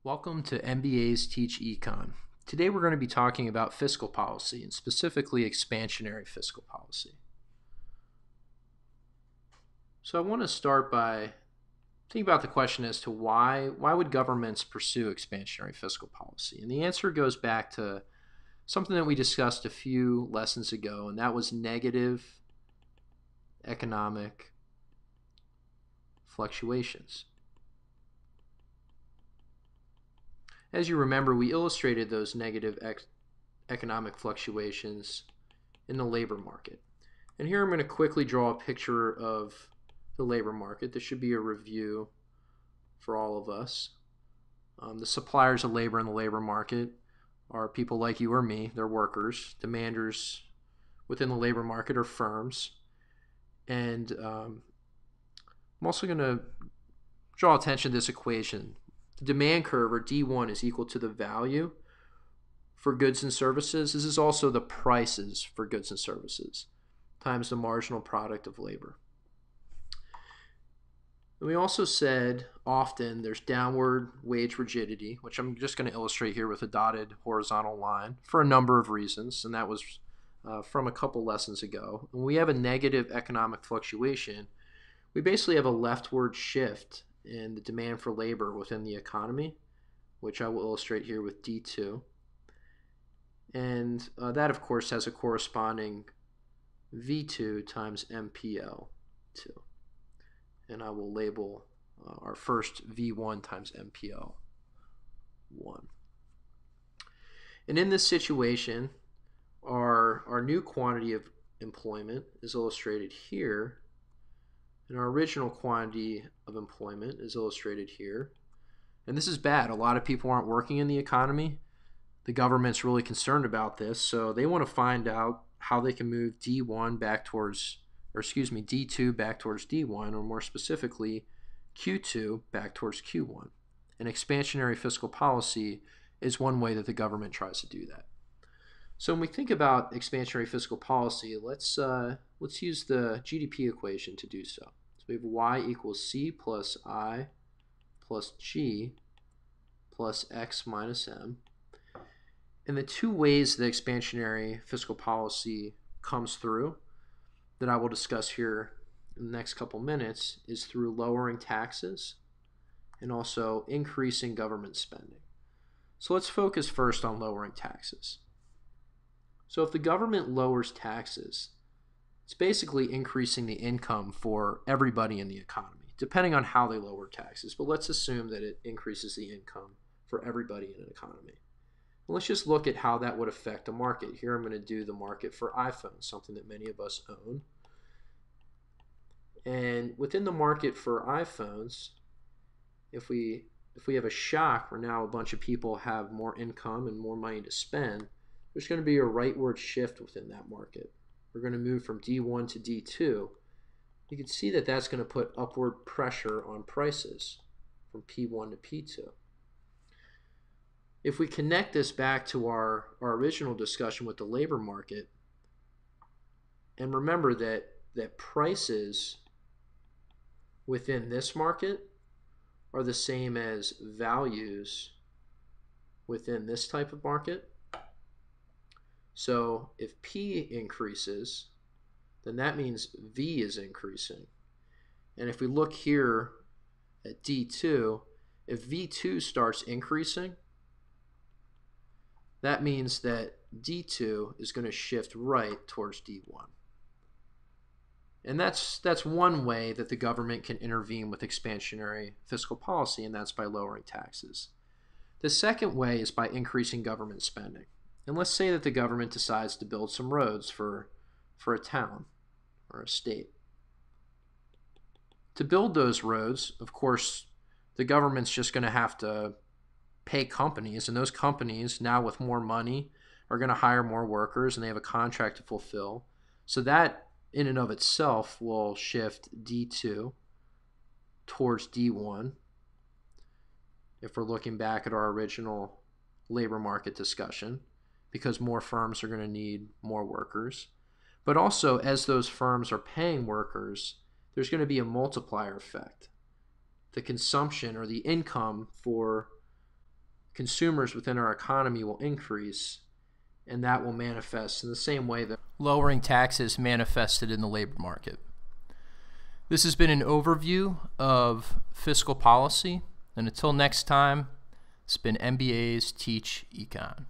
Welcome to MBAs Teach Econ. Today we're going to be talking about fiscal policy and specifically expansionary fiscal policy. So I want to start by thinking about the question as to why would governments pursue expansionary fiscal policy? And the answer goes back to something that we discussed a few lessons ago, and that was negative economic fluctuations. As you remember, we illustrated those negative economic fluctuations in the labor market. And here I'm going to quickly draw a picture of the labor market. This should be a review for all of us. The suppliers of labor in the labor market are people like you or me. They're workers. Demanders within the labor market are firms. And I'm also going to draw attention to this equation. The demand curve, or D1, is equal to the value for goods and services. This is also the prices for goods and services times the marginal product of labor. And we also said often there's downward wage rigidity, which I'm just going to illustrate here with a dotted horizontal line for a number of reasons, and that was from a couple lessons ago. When we have a negative economic fluctuation, we basically have a leftward shift in the demand for labor within the economy, which I will illustrate here with D2. And that, of course, has a corresponding V2 times MPL2. And I will label our first V1 times MPL1. And in this situation, our new quantity of employment is illustrated here, and our original quantity of employment is illustrated here. And this is bad. A lot of people aren't working in the economy. The government's really concerned about this, so they want to find out how they can move D2 back towards D1, or more specifically, Q2 back towards Q1. And expansionary fiscal policy is one way that the government tries to do that. So when we think about expansionary fiscal policy, let's use the GDP equation to do so. So we have y equals c plus I plus g plus x minus m. And the two ways that expansionary fiscal policy comes through that I will discuss here in the next couple minutes is through lowering taxes and also increasing government spending. So let's focus first on lowering taxes. So if the government lowers taxes, it's basically increasing the income for everybody in the economy, depending on how they lower taxes. But let's assume that it increases the income for everybody in an economy. And let's just look at how that would affect a market. Here I'm going to do the market for iPhones, something that many of us own. And within the market for iPhones, if we have a shock where now a bunch of people have more income and more money to spend, there's going to be a rightward shift within that market. We're going to move from D1 to D2. You can see that that's going to put upward pressure on prices from P1 to P2. If we connect this back to our original discussion with the labor market, and remember that prices within this market are the same as values within this type of market. So if P increases, then that means V is increasing. And if we look here at D2, if V2 starts increasing, that means that D2 is going to shift right towards D1. And that's one way that the government can intervene with expansionary fiscal policy, and that's by lowering taxes. The second way is by increasing government spending. And let's say that the government decides to build some roads for a town or a state. To build those roads, of course, the government's just going to have to pay companies, and those companies, now with more money, are going to hire more workers, and they have a contract to fulfill. So that, in and of itself, will shift D2 towards D1 if we're looking back at our original labor market discussion, because more firms are going to need more workers. But also, as those firms are paying workers, there's going to be a multiplier effect. The consumption or the income for consumers within our economy will increase, and that will manifest in the same way that lowering taxes manifested in the labor market. This has been an overview of fiscal policy, and until next time, it's been MBAs Teach Econ.